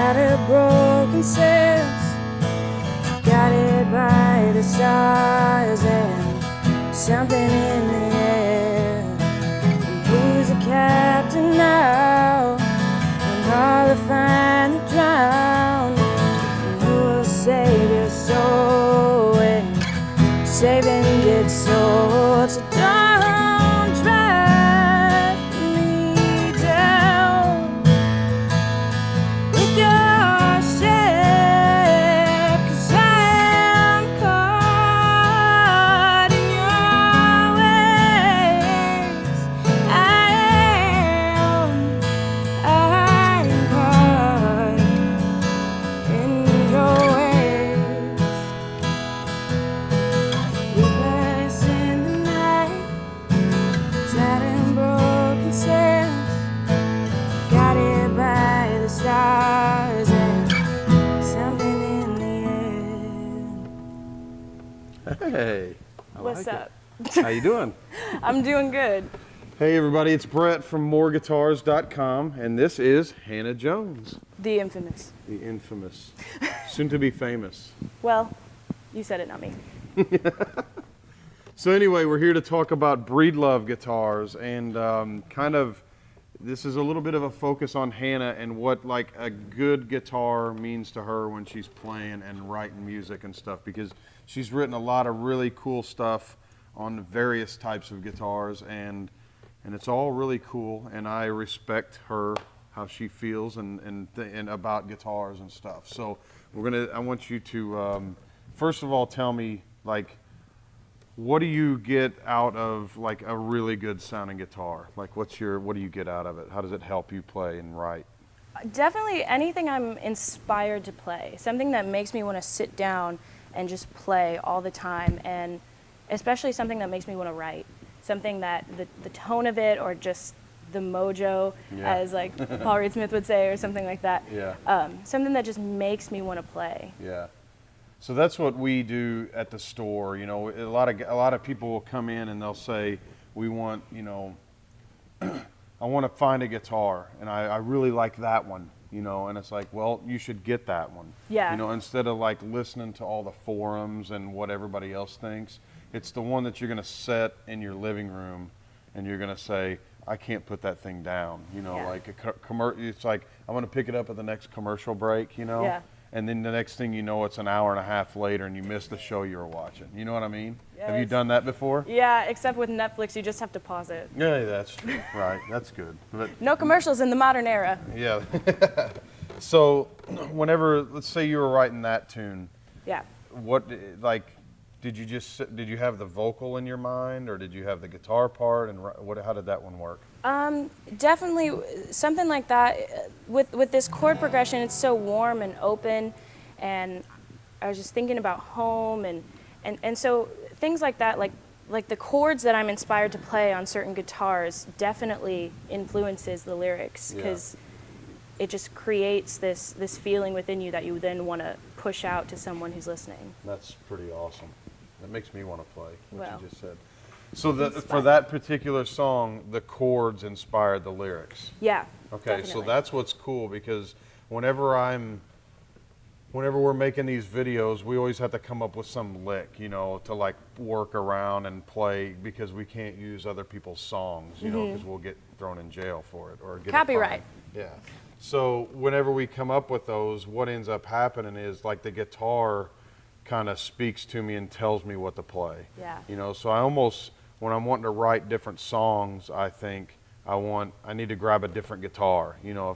tattered, broken sails, guided by the stars and something in the air. And who's the captain now? And all the find the drowned. And who will save your soul when saving gets sold? So don't drag me down with your ship, 'cause I am caught in your waves. I'm caught in your waves. We pass in the night, tattered and broken sails, guided by the stars and something in the air. Hey, I What's like up? it. How you doing? I'm doing good. Hey everybody, it's Brett from moreguitars.com, and this is Hannah Jones, The infamous. the infamous, soon to be famous. Well, you said it, not me. So anyway, we're here to talk about Breedlove guitars, and this is a little bit of a focus on Hannah and what like a good guitar means to her when she's playing and writing music and stuff, because she's written a lot of really cool stuff on various types of guitars, and it's all really cool, and I respect her, how she feels and about guitars and stuff. So I want you to first of all tell me, like, what do you get out of like a really good sounding guitar? Like what do you get out of it? How does it help you play and write? Definitely anything I'm inspired to play, something that makes me want to sit down and just play all the time, and especially something that makes me want to write, something that the tone of it, or just the mojo, Yeah. as like Paul Reed Smith would say, or something like that. Yeah. Something that just makes me want to play. Yeah. So that's what we do at the store. You know, a lot of people will come in and they'll say, we want, you know, I want to find a guitar and I really like that one, you know, and it's like, well, you should get that one. Yeah. You know, instead of like listening to all the forums and what everybody else thinks, it's the one that you're going to set in your living room and you're going to say, I can't put that thing down. You know, Yeah. like it's like, I'm going to pick it up at the next commercial break, you know? Yeah. And then the next thing you know, it's an hour and a half later and you missed the show you were watching. You know what I mean? Have you Yes. done that before? Yeah, except with Netflix, you just have to pause it. Yeah, that's true. Right, that's good. But No commercials in the modern era. yeah. So whenever, let's say you were writing that tune, Yeah. what, like, did you have the vocal in your mind, or did you have the guitar part, and how did that one work? Definitely something like that. With this chord progression, it's so warm and open, and I was just thinking about home, and so things like that, like the chords that I'm inspired to play on certain guitars definitely influences the lyrics, because it just creates this feeling within you that you then want to push out to someone who's listening. That's pretty awesome. That makes me want to play what Well, you just said. So for that particular song, the chords inspired the lyrics. Yeah. Okay, so definitely. that's what's cool, because whenever we're making these videos, we always have to come up with some lick, you know, to like work around and play, because we can't use other people's songs, you know, because we'll get thrown in jail for it or get a Copyright. fine. Yeah. So whenever we come up with those, what ends up happening is like the guitar kind of speaks to me and tells me what to play. Yeah. You know, so I almost, when I'm wanting to write different songs, I think I need to grab a different guitar. You know,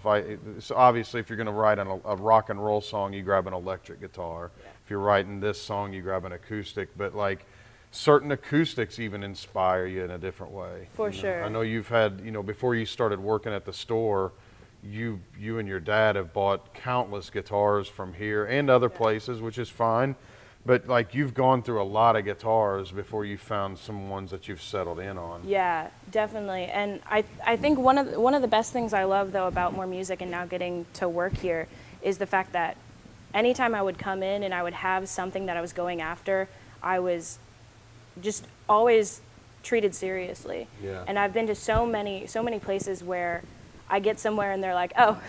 so obviously if you're going to write a rock and roll song, you grab an electric guitar. Yeah. If you're writing this song, you grab an acoustic. But like certain acoustics even inspire you in a different way. For You know, sure. I know you've had, you know, before you started working at the store, you and your dad have bought countless guitars from here and other places, which is fine. But like you've gone through a lot of guitars before you found some ones that you've settled in on. Yeah, definitely. And I think one of the best things I love though about More Music and now getting to work here is the fact that anytime I would come in and I would have something that I was going after, I was just always treated seriously. Yeah. And I've been to so many places where I get somewhere and they're like, oh,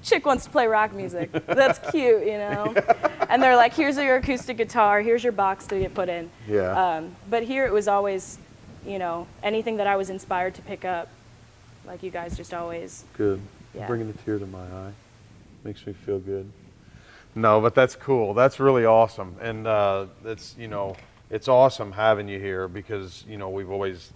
chick wants to play rock music. That's cute, you know? And they're like, here's your acoustic guitar, here's your box to get put in. Yeah. But here it was always, you know, anything that I was inspired to pick up, like you guys just always. Good. Yeah. Bringing a tear to my eye. Makes me feel good. No, but that's cool. That's really awesome. And that's, you know, it's awesome having you here because, you know, we've always,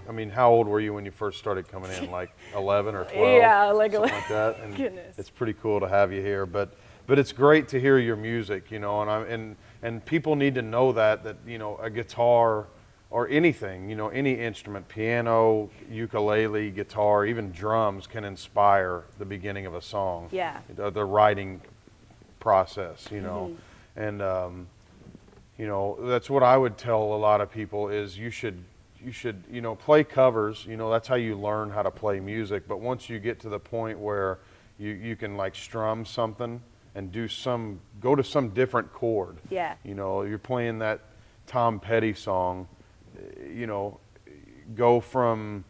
I mean, how old were you when you first started coming in? Like 11 or 12? Yeah, like something like that. And Goodness. it's pretty cool to have you here. But it's great to hear your music, you know, and people need to know that, you know, a guitar or anything, you know, any instrument, piano, ukulele, guitar, even drums can inspire the beginning of a song. Yeah. The writing process, you know. And, you know, that's what I would tell a lot of people is you should, you know, play covers, you know, that's how you learn how to play music. But once you get to the point where you can like strum something and go to some different chord. Yeah. You know, you're playing that Tom Petty song, you know, go from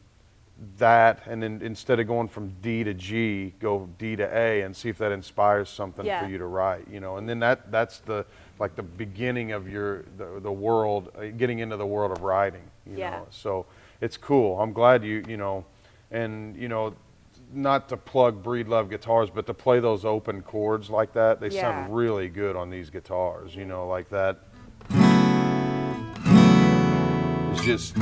that and then instead of going from D to G, go D to A and see if that inspires something for you to write, you know. And then that's the like the beginning of the world, getting into the world of writing, you know. So it's cool. I'm glad you know, and you know, not to plug Breed Love guitars, but to play those open chords like that, they sound really good on these guitars, you know, like that. It's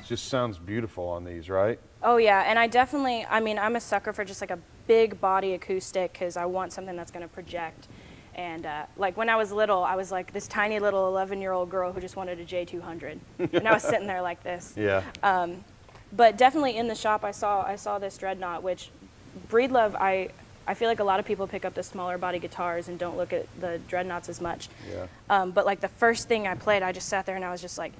just sounds beautiful on these, right? Oh yeah, and I mean, I'm a sucker for just like a big body acoustic because I want something that's going to project. And like when I was little, I was like this tiny little 11-year-old girl who just wanted a J200, and I was sitting there like this. Yeah. But definitely in the shop, I saw this Dreadnought, which Breed Love, I feel like a lot of people pick up the smaller body guitars and don't look at the Dreadnoughts as much. Yeah. But like the first thing I played, I just sat there and I was just like.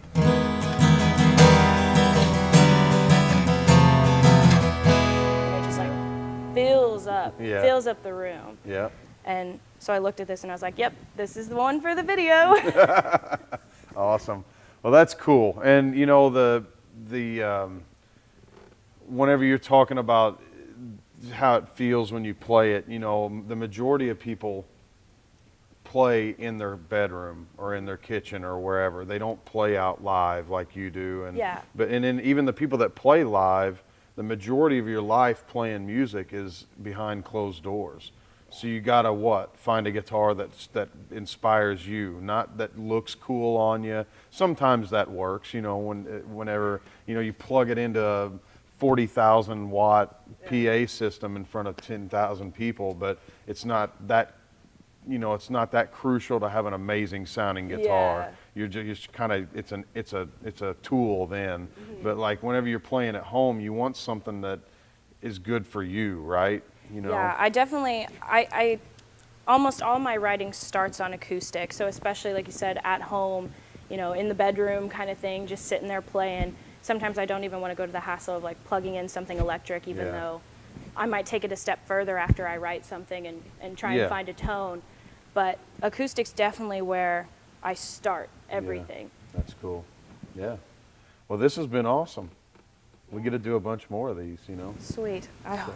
Fills up the room. Yeah. And so I looked at this and I was like, yep, this is the one for the video. Awesome. Well, that's cool. And you know, the whenever you're talking about how it feels when you play it, you know, the majority of people play in their bedroom or in their kitchen or wherever. They don't play out live like you do. And and then even the people that play live, the majority of your life playing music is behind closed doors. So you gotta find a guitar that inspires you, not that looks cool on you. Sometimes that works, you know, whenever you know you plug it into a 40,000 watt PA system in front of 10,000 people, but it's not that, you know, it's not that crucial to have an amazing sounding guitar. You're just kind of it's a tool then. But like whenever you're playing at home, you want something that is good for you, right? You know. Yeah, I definitely I almost all my writing starts on acoustic. So especially like you said, at home, you know, in the bedroom kind of thing, just sitting there playing. Sometimes I don't even want to go to the hassle of like plugging in something electric, even though I might take it a step further after I write something and try and find a tone. But acoustic's definitely where I start everything. Yeah, that's cool. Yeah. Well, this has been awesome. We get to do a bunch more of these, you know. Sweet. So,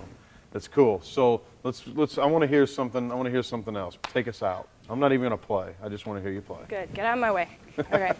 that's cool. So let's. I want to hear something. I want to hear something else. Take us out. I'm not even gonna play. I just want to hear you play. Good. Get out of my way. Okay.